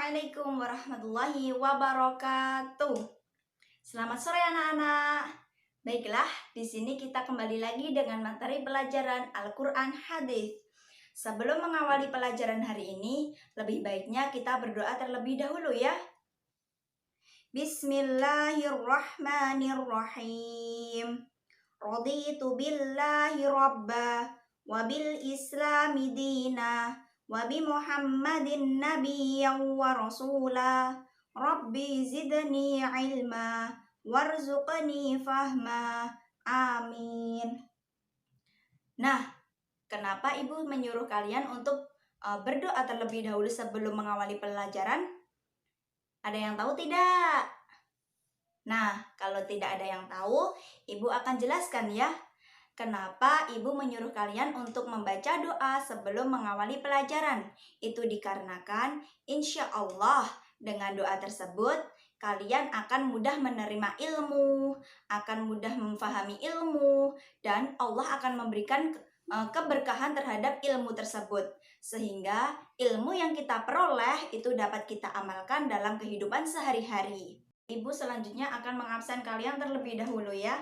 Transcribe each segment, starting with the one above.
Assalamualaikum warahmatullahi wabarakatuh. Selamat sore anak-anak. Baiklah, di sini kita kembali lagi dengan materi pelajaran Al-Qur'an Hadis. Sebelum mengawali pelajaran hari ini, lebih baiknya kita berdoa terlebih dahulu ya. Bismillahirrahmanirrahim. Raditu billahi rabba wa bil islami dina wa bi Muhammadin nabiyyan wa rasula. Rabbi zidni ilma warzuqni fahma. Amin. Nah, kenapa Ibu menyuruh kalian untuk berdoa terlebih dahulu sebelum mengawali pelajaran? Ada yang tahu tidak? Nah, kalau tidak ada yang tahu, Ibu akan jelaskan ya. Kenapa Ibu menyuruh kalian untuk membaca doa sebelum mengawali pelajaran? Itu dikarenakan insya Allah dengan doa tersebut kalian akan mudah menerima ilmu, akan mudah memahami ilmu, dan Allah akan memberikan keberkahan terhadap ilmu tersebut. Sehingga ilmu yang kita peroleh itu dapat kita amalkan dalam kehidupan sehari-hari. Ibu selanjutnya akan mengabsen kalian terlebih dahulu ya.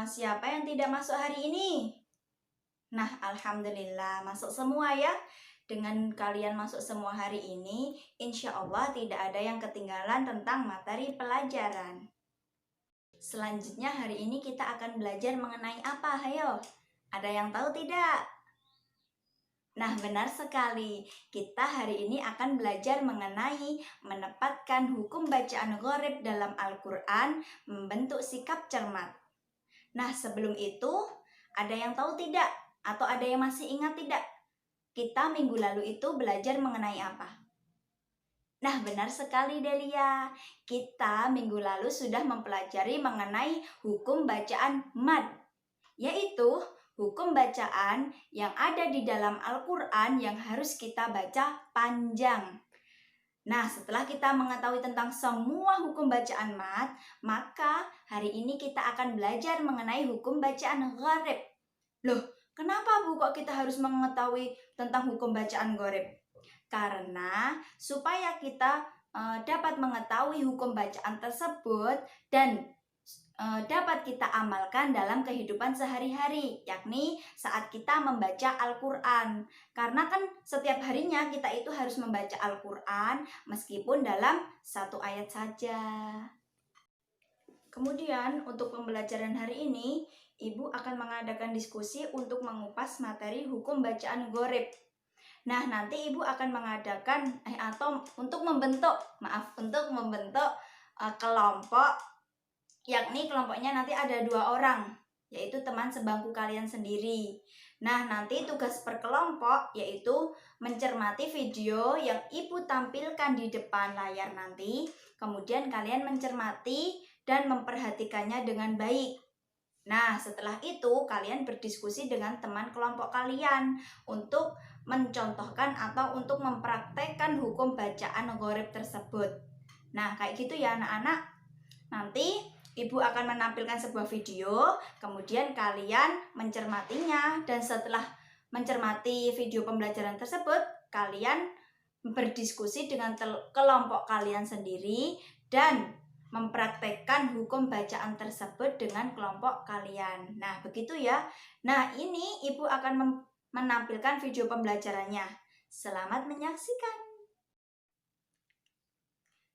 Siapa yang tidak masuk hari ini? Nah, alhamdulillah masuk semua ya. Dengan kalian masuk semua hari ini, insya Allah tidak ada yang ketinggalan tentang materi pelajaran. Selanjutnya hari ini kita akan belajar mengenai apa? Hayo, ada yang tahu tidak? Nah, benar sekali. Kita hari ini akan belajar mengenai menempatkan hukum bacaan gharib dalam Al-Quran, membentuk sikap cermat. Nah, sebelum itu, ada yang tahu tidak? Atau ada yang masih ingat tidak? Kita minggu lalu itu belajar mengenai apa? Nah, benar sekali Delia. Kita minggu lalu sudah mempelajari mengenai hukum bacaan mad, yaitu hukum bacaan yang ada di dalam Al-Quran yang harus kita baca panjang. Nah, setelah kita mengetahui tentang semua hukum bacaan mad, maka hari ini kita akan belajar mengenai hukum bacaan gharib. Loh, kenapa Bu kok kita harus mengetahui tentang hukum bacaan gharib? Karena supaya kita dapat mengetahui hukum bacaan tersebut dan dapat kita amalkan dalam kehidupan sehari-hari, yakni saat kita membaca Al-Quran. Karena kan setiap harinya kita itu harus membaca Al-Quran meskipun dalam satu ayat saja. Kemudian untuk pembelajaran hari ini, Ibu akan mengadakan diskusi untuk mengupas materi hukum bacaan gharib. Nah, nanti Ibu akan mengadakan untuk membentuk kelompok, yakni kelompoknya nanti ada 2 orang, yaitu teman sebangku kalian sendiri. Nah, nanti tugas per kelompok yaitu mencermati video yang Ibu tampilkan di depan layar nanti. Kemudian kalian mencermati dan memperhatikannya dengan baik. Nah, setelah itu kalian berdiskusi dengan teman kelompok kalian untuk mencontohkan atau untuk mempraktekkan hukum bacaan gharib tersebut. Nah, kayak gitu ya anak-anak. Nanti Ibu akan menampilkan sebuah video, kemudian kalian mencermatinya, dan setelah mencermati video pembelajaran tersebut, kalian berdiskusi dengan kelompok kalian sendiri dan mempraktekkan hukum bacaan tersebut dengan kelompok kalian. Nah, begitu ya. Nah, ini Ibu akan menampilkan video pembelajarannya. Selamat menyaksikan.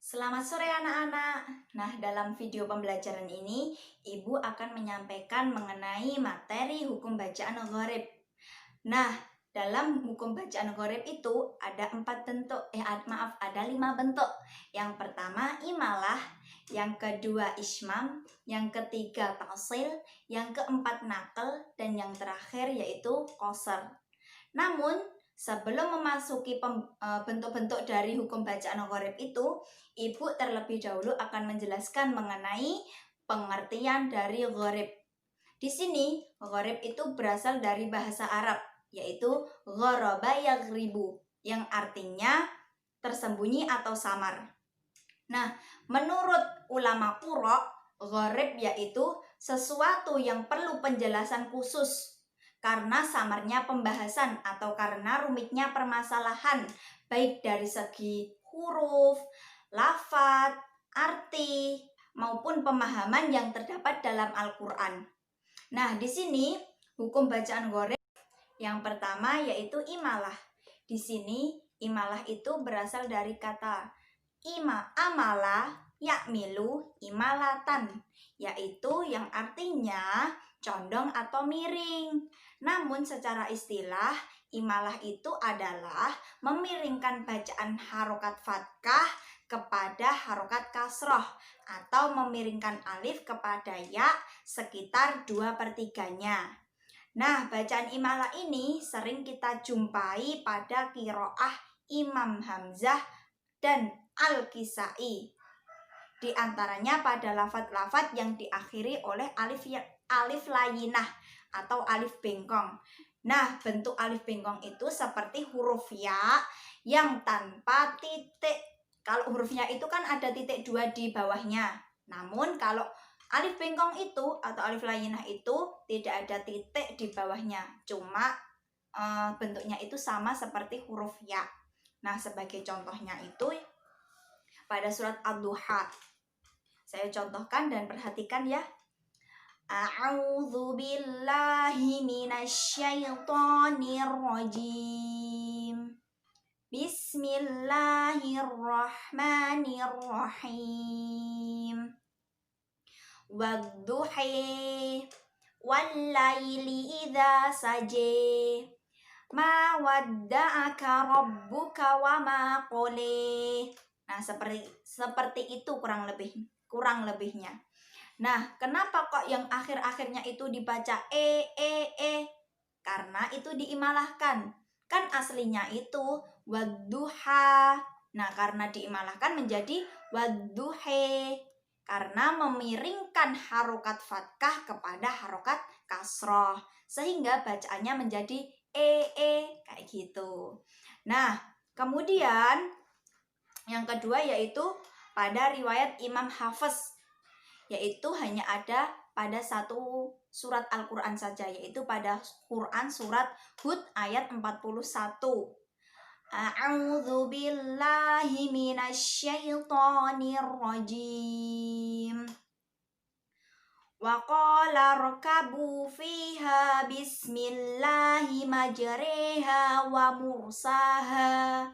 Selamat sore anak-anak. Nah, dalam video pembelajaran ini, Ibu akan menyampaikan mengenai materi hukum bacaan gharib. Nah, dalam hukum bacaan gharib itu ada 5 bentuk. Yang pertama imalah, yang kedua ismam, yang ketiga ta'sil, yang keempat naql, dan yang terakhir yaitu qasr. Namun, sebelum memasuki bentuk-bentuk dari hukum bacaan gharib itu, Ibu terlebih dahulu akan menjelaskan mengenai pengertian dari gharib. Di sini, gharib itu berasal dari bahasa Arab, yaitu gharaba yaghribu, yang artinya tersembunyi atau samar. Nah, menurut ulama qurra, gharib yaitu sesuatu yang perlu penjelasan khusus. karena samarnya pembahasan atau karena rumitnya permasalahan, baik dari segi huruf, lafadz, arti, maupun pemahaman yang terdapat dalam Al-Quran. Nah, di sini hukum bacaan goreng yang pertama yaitu imalah. Di sini imalah itu berasal dari kata amala yakmilu imalatan, yaitu yang artinya condong atau miring. Namun secara istilah imalah itu adalah memiringkan bacaan harokat fathah kepada harokat kasroh atau memiringkan alif kepada ya sekitar 2/3-nya. Nah, bacaan imalah ini sering kita jumpai pada qiraah Imam Hamzah dan Al-Kisai. Di antaranya pada lafadz-lafadz yang diakhiri oleh alif layinah atau alif bengkong. Nah, bentuk alif bengkong itu seperti huruf ya yang tanpa titik. Kalau hurufnya itu kan ada titik 2 di bawahnya. Namun kalau alif bengkong itu atau alif layinah itu tidak ada titik di bawahnya. Cuma bentuknya itu sama seperti huruf ya. Nah, sebagai contohnya itu pada surat Ad-Duha. Saya contohkan dan perhatikan ya. A'udzu billahi minasyaitonir rajim. Bismillahirrahmanirrahim. Wadduhi wallaili idza saje. Ma wadda'aka rabbuka wa ma qali. Nah, seperti itu kurang lebihnya. Nah, kenapa kok yang akhir-akhirnya itu dibaca Karena itu diimalahkan. Kan aslinya itu wadduha. Nah, karena diimalahkan menjadi wadduhi. Karena memiringkan harokat fathah kepada harokat kasroh. Sehingga bacaannya menjadi kayak gitu. Nah, kemudian yang kedua yaitu pada riwayat Imam Hafiz, yaitu hanya ada pada satu surat Al-Quran saja, yaitu pada Quran surat Hud ayat 41. A'udzu billahi minasyaitonir rajim. Wa qala rakabu fiha bismillahi majriha wa mursaha.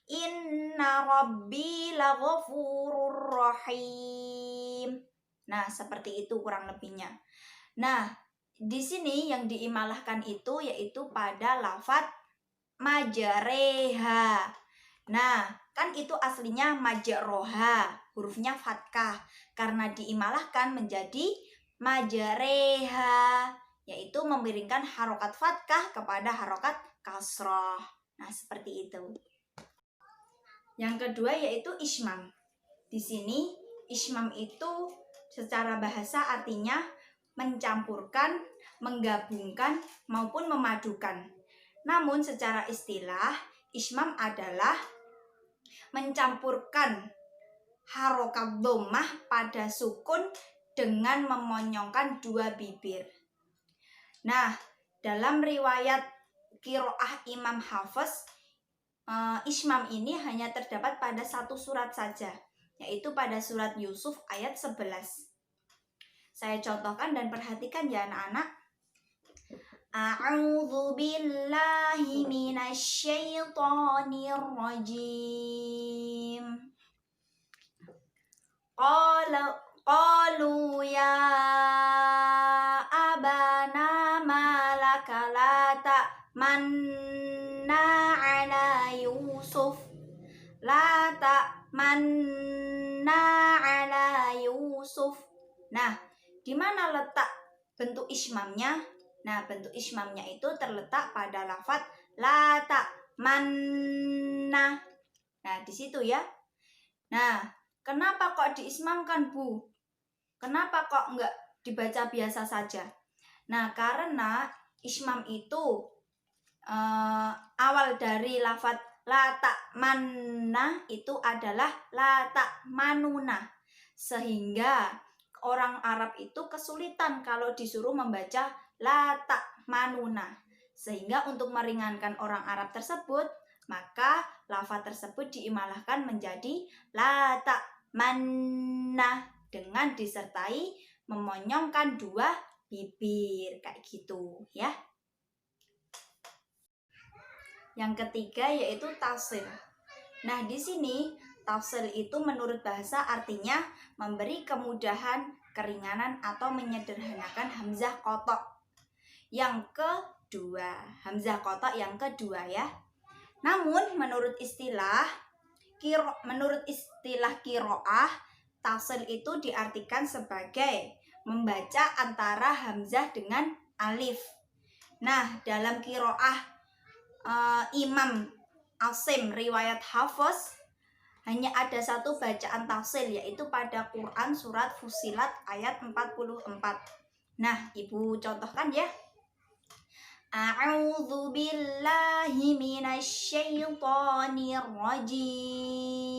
Inna rabbi laghafurur rahim. Nah, seperti itu kurang lebihnya. Nah, di sini yang diimalahkan itu yaitu pada lafadz majreha. Nah, kan itu aslinya majroha, hurufnya fathah. Karena diimalahkan menjadi majreha, yaitu memiringkan harokat fathah kepada harokat kasroh. Nah, seperti itu. Yang kedua yaitu ismam. Di sini ismam itu secara bahasa artinya mencampurkan, menggabungkan maupun memadukan. Namun secara istilah ismam adalah mencampurkan harokat dhammah pada sukun dengan memonyongkan dua bibir. Nah, dalam riwayat qiraah Imam Hafiz, ismam ini hanya terdapat pada satu surat saja, yaitu pada surat Yusuf ayat 11. Saya contohkan dan perhatikan ya anak-anak. A'udzu billahi minasyaitonir rajim. Qalu ya abana malaka la ta'manna ala Yusuf. La ta'manna ala Yusuf. Nah, di mana letak bentuk ismamnya? Nah, bentuk ismamnya itu terletak pada lafadz la ta'manna. Nah, di situ ya. Nah, kenapa kok diismamkan, Bu? Kenapa kok enggak dibaca biasa saja? Nah, karena ismam itu awal dari lafadz la ta'manna itu adalah la ta'manuna. Sehingga orang Arab itu kesulitan kalau disuruh membaca la ta. manuna. Sehingga untuk meringankan orang Arab tersebut, maka lafaz tersebut diimalahkan menjadi la ta'manna dengan disertai memonyongkan dua bibir kayak gitu ya. Yang ketiga yaitu tafsil. Nah, di sini tafsil itu menurut bahasa artinya memberi kemudahan, keringanan atau menyederhanakan hamzah qotok. Yang kedua, hamzah qotok yang kedua ya. Namun menurut istilah qiraah, tafsil itu diartikan sebagai membaca antara hamzah dengan alif. Nah, dalam qiraah Imam Asim riwayat Hafs hanya ada satu bacaan tafsil, yaitu pada Quran surat Fussilat ayat 44. Nah, Ibu contohkan ya. A'udzu billahi minasy syaithanir rajim.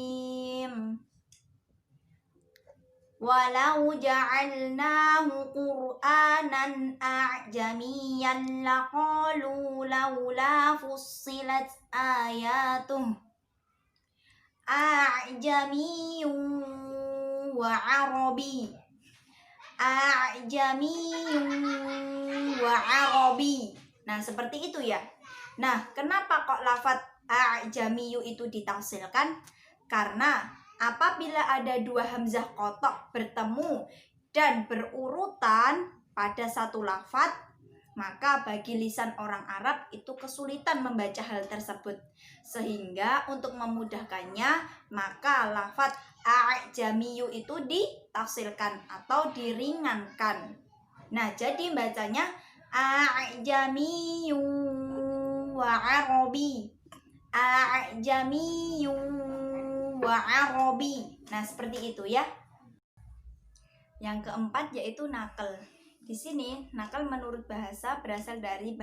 Walau ja'alnahu Qur'anan a'jamiyyan laqalu laula fussilat ayatuh a'jamiyyun wa 'arabi. A'jamiyyun wa 'arabi. Nah, seperti itu ya. Nah, kenapa kok lafaz a'jamiyyu itu ditafsirkan? Karena apabila ada dua hamzah qotok bertemu dan berurutan pada satu lafaz, maka bagi lisan orang Arab itu kesulitan membaca hal tersebut. Sehingga untuk memudahkannya, maka lafaz a'jamiyyu itu ditafsirkan atau diringankan. Nah, jadi bacanya a'jamiyyu wa 'arabi. A'jamiyyu wa 'arabi. Nah, seperti itu ya. Yang keempat yaitu nakal. Di sini nakal menurut bahasa berasal dari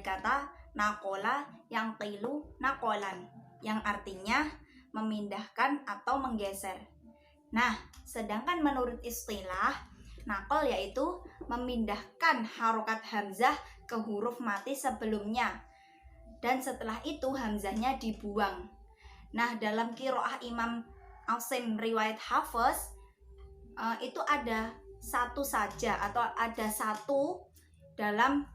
kata nakola yang tilu nakolan, yang artinya memindahkan atau menggeser. Nah, sedangkan menurut istilah nakal yaitu memindahkan harokat hamzah ke huruf mati sebelumnya dan setelah itu hamzahnya dibuang. Nah, dalam qiraah Imam Asim riwayat Hafs itu ada satu saja atau ada satu dalam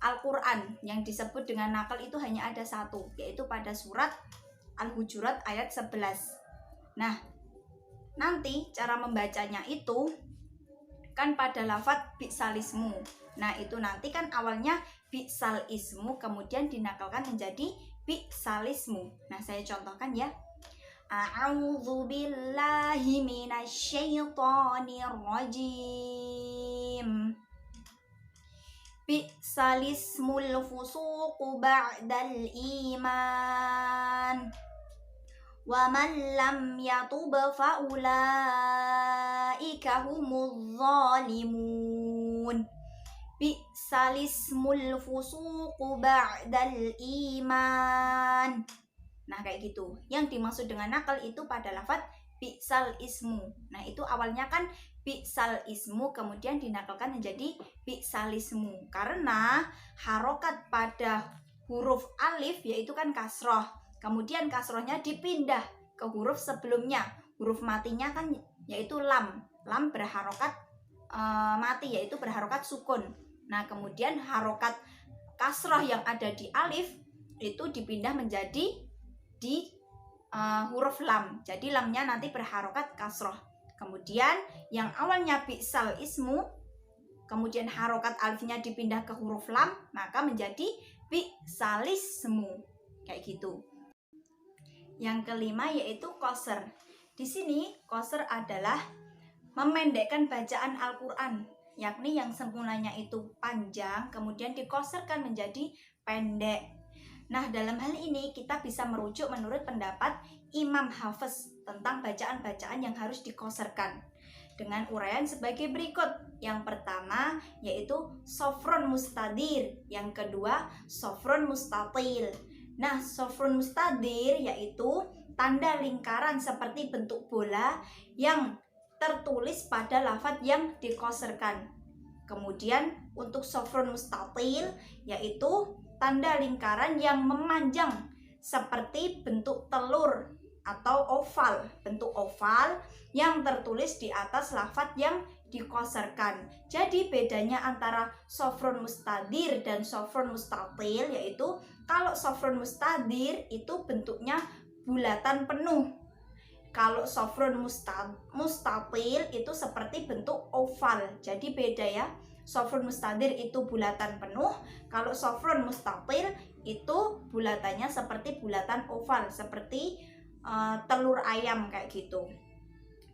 Al-Quran yang disebut dengan nakal, itu hanya ada satu, yaitu pada surat Al-Hujurat ayat 11. Nah, nanti cara membacanya itu kan pada lafaz bi'sal ismu. Nah, itu nanti kan awalnya bi'sal ismu kemudian dinakalkan menjadi bi'sal ismu. Nah, saya contohkan ya. A'udzu billahi minasy syaithanir rajim. Bi'sal ismul fusuqu ba'dal iman. Wa man lam yatub fa ulaika humuz zalimun. Bi'sal ismul fusuqu ba'dal iman. Nah, kayak gitu. Yang dimaksud dengan nakal itu pada lafaz bi'sal ismu. Nah, itu awalnya kan bi'sal ismu kemudian dinakalkan menjadi bi'sal ismu. Karena harokat pada huruf alif yaitu kan kasroh. Kemudian kasrohnya dipindah ke huruf sebelumnya. Huruf matinya kan yaitu lam. Lam berharokat mati, yaitu berharokat sukun. Nah, kemudian harokat kasroh yang ada di alif itu dipindah menjadi di huruf lam. Jadi lamnya nanti berharokat kasroh. Kemudian yang awalnya bi'sal ismu, kemudian harokat alifnya dipindah ke huruf lam, maka menjadi bi'sal ismu. Kayak gitu. Yang kelima yaitu qasr. Di sini qasr adalah memendekkan bacaan Al-Quran, yakni yang semulanya itu panjang kemudian dikosrkan menjadi pendek. Nah, dalam hal ini kita bisa merujuk menurut pendapat Imam Hafs tentang bacaan-bacaan yang harus dikosrkan dengan uraian sebagai berikut. Yang pertama yaitu sofron mustadir, yang kedua sofron mustatil. Nah, sofron mustadir yaitu tanda lingkaran seperti bentuk bola yang tertulis pada lafaz yang dikosrkan. Kemudian untuk sofrun mustatil yaitu tanda lingkaran yang memanjang seperti bentuk telur atau oval, bentuk oval yang tertulis di atas lafadz yang dikoserkan. Jadi bedanya antara sofrun mustadir dan sofrun mustatil yaitu kalau sofrun mustadir itu bentuknya bulatan penuh. Kalau sofrun mustatil itu seperti bentuk oval. Jadi beda ya. Sofrun mustadir itu bulatan penuh. Kalau sofrun mustatil itu bulatannya seperti bulatan oval, seperti telur ayam kayak gitu.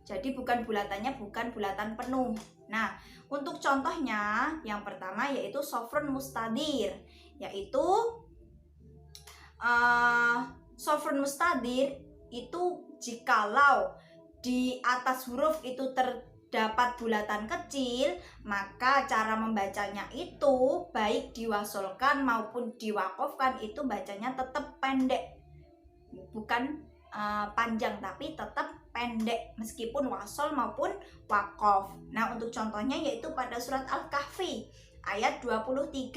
Jadi bulatannya bukan bulatan penuh. Nah, untuk contohnya yang pertama yaitu sofrun mustadir, yaitu sofrun mustadir itu jikalau di atas huruf itu terdapat bulatan kecil, maka cara membacanya itu baik diwasolkan maupun diwakofkan itu bacanya tetap pendek, bukan panjang tapi tetap pendek meskipun wasol maupun wakof. Nah, untuk contohnya yaitu pada surat Al-Kahfi ayat 23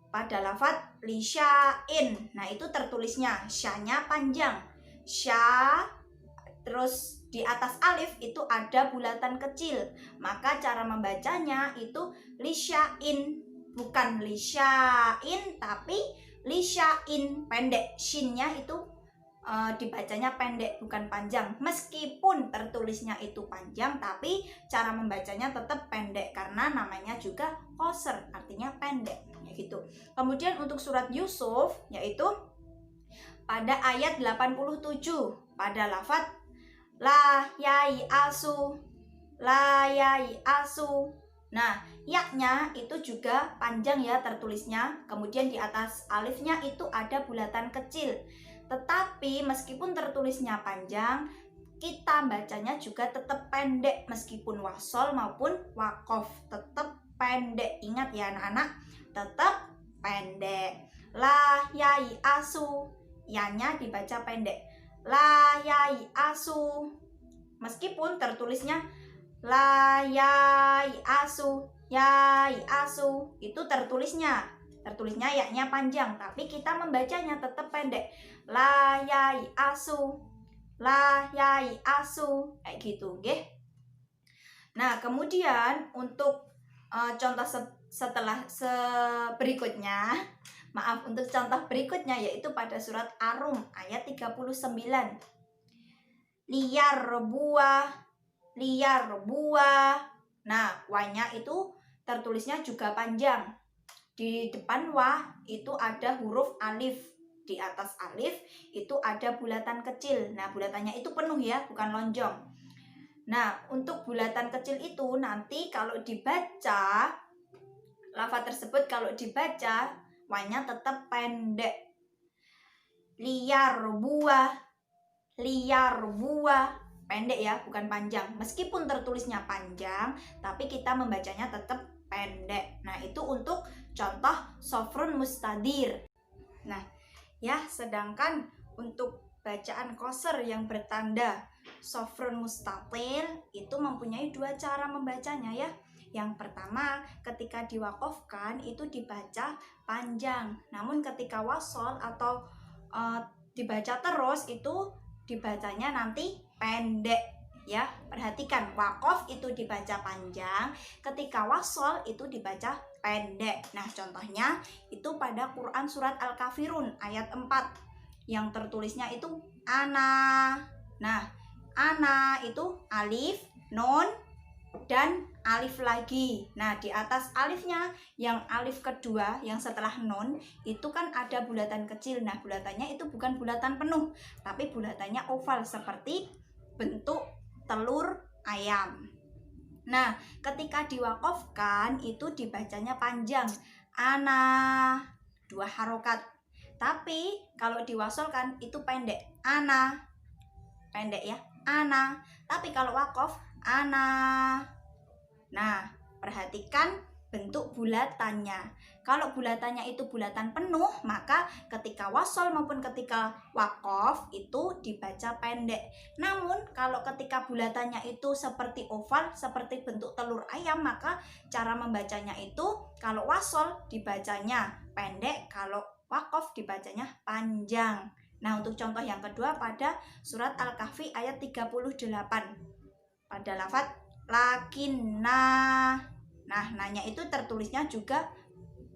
pada lafadz lisya'in. Nah, itu tertulisnya sya-nya panjang, sya, terus di atas alif itu ada bulatan kecil, maka cara membacanya itu lisya'in, bukan lisya'in tapi lisya'in, pendek, shinnya itu dibacanya pendek bukan panjang, meskipun tertulisnya itu panjang tapi cara membacanya tetap pendek karena namanya juga qasr, artinya pendek ya gitu. Kemudian untuk surat Yusuf yaitu pada ayat 87 pada lafadz la yai asu, la yai asu. Nah, yaknya itu juga panjang ya tertulisnya, kemudian di atas alifnya itu ada bulatan kecil. Tetapi meskipun tertulisnya panjang, kita bacanya juga tetap pendek meskipun wasol maupun wakof, tetap pendek. Ingat ya anak-anak, tetap pendek. La yai asu, ya-nya dibaca pendek. La yai asu. Meskipun tertulisnya la yai asu, yai asu, itu tertulisnya ya-nya panjang, tapi kita membacanya tetap pendek. La yai asu, la yai asu, kayak gitu, nggih. Nah, kemudian untuk contoh berikutnya, maaf, untuk contoh berikutnya yaitu pada surat Ar-Rum ayat 39. Liyar buah. Nah, wa-nya itu tertulisnya juga panjang. Di depan wa itu ada huruf alif. Di atas alif itu ada bulatan kecil. Nah, bulatannya itu penuh ya, bukan lonjong. Nah, untuk bulatan kecil itu nanti kalau dibaca, lafaz tersebut kalau dibaca, wa-nya tetap pendek. Liyar buah, pendek ya, bukan panjang. Meskipun tertulisnya panjang, tapi kita membacanya tetap pendek. Nah, itu untuk contoh sofrun mustadir. Nah, ya, sedangkan untuk bacaan qasr yang bertanda sofrun mustatil itu mempunyai dua cara membacanya ya. Yang pertama, ketika diwakofkan itu dibaca panjang, namun ketika wasol atau dibaca terus itu dibacanya nanti pendek ya. Perhatikan, wakof itu dibaca panjang, ketika wasol itu dibaca pendek. Nah, contohnya itu pada Quran surat Al-Kafirun ayat 4 yang tertulisnya itu ana. Nah, ana itu alif, nun, dan alif lagi. Nah, di atas alifnya yang alif kedua yang setelah nun itu kan ada bulatan kecil. Nah, bulatannya itu bukan bulatan penuh, tapi bulatannya oval seperti bentuk telur ayam. Nah, ketika diwakofkan itu dibacanya panjang, ana, 2 harokat. Tapi kalau diwasolkan itu pendek, ana, pendek ya, ana. Tapi kalau wakof, ana. Nah, perhatikan bentuk bulatannya. Kalau bulatannya itu bulatan penuh, maka ketika wasol maupun ketika wakof itu dibaca pendek. Namun kalau ketika bulatannya itu seperti oval, seperti bentuk telur ayam, maka cara membacanya itu kalau wasol dibacanya pendek, kalau wakof dibacanya panjang. Nah, untuk contoh yang kedua pada surat Al-Kahfi ayat 38. Pada lafaz lakinna. Nah, nanya itu tertulisnya juga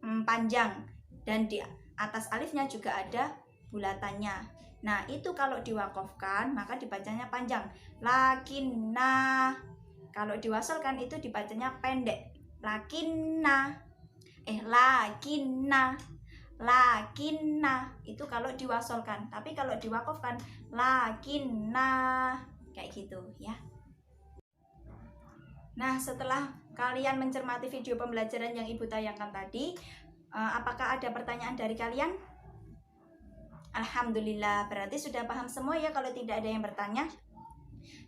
panjang dan di atas alifnya juga ada bulatannya. Nah, itu kalau diwakofkan maka dibacanya panjang. Lakinna. Kalau diwasolkan itu dibacanya pendek. Lakinna. Lakinna. Lakinna. Itu kalau diwasolkan. Tapi kalau diwakofkan lakinna. Kayak gitu ya. Nah, setelah kalian mencermati video pembelajaran yang Ibu tayangkan tadi, apakah ada pertanyaan dari kalian? Alhamdulillah, berarti sudah paham semua ya kalau tidak ada yang bertanya.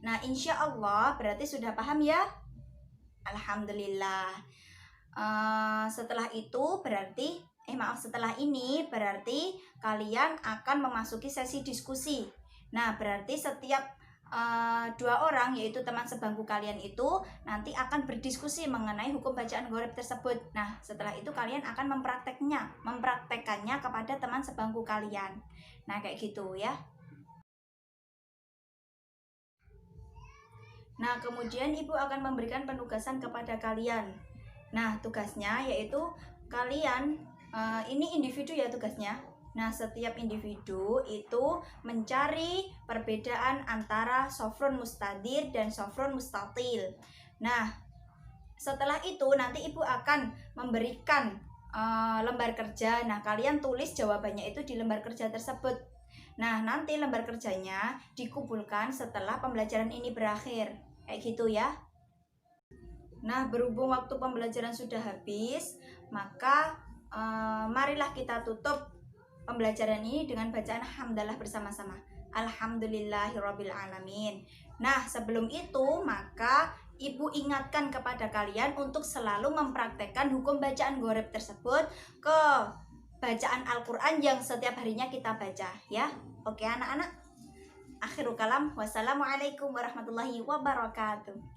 Nah, insya Allah berarti sudah paham ya? Alhamdulillah. Setelah itu berarti, setelah ini berarti kalian akan memasuki sesi diskusi. Nah, berarti setiap dua orang yaitu teman sebangku kalian itu nanti akan berdiskusi mengenai hukum bacaan gharib tersebut. Nah, setelah itu kalian akan mempraktekkannya kepada teman sebangku kalian. Nah, kayak gitu ya. Nah, kemudian Ibu akan memberikan penugasan kepada kalian. Nah, tugasnya yaitu kalian ini individu ya tugasnya. Nah, setiap individu itu mencari perbedaan antara sofrun mustadir dan sofrun mustatil. Nah, setelah itu nanti Ibu akan memberikan lembar kerja. Nah, kalian tulis jawabannya itu di lembar kerja tersebut. Nah, nanti lembar kerjanya dikumpulkan setelah pembelajaran ini berakhir. Kayak gitu ya. Nah, berhubung waktu pembelajaran sudah habis, maka marilah kita tutup pembelajaran ini dengan bacaan hamdalah bersama-sama. Alhamdulillahirabbil alamin. Nah, sebelum itu maka Ibu ingatkan kepada kalian untuk selalu mempraktekkan hukum bacaan gharib tersebut ke bacaan Al-Qur'an yang setiap harinya kita baca ya. Oke anak-anak. Akhirul kalam. Wassalamualaikum warahmatullahi wabarakatuh.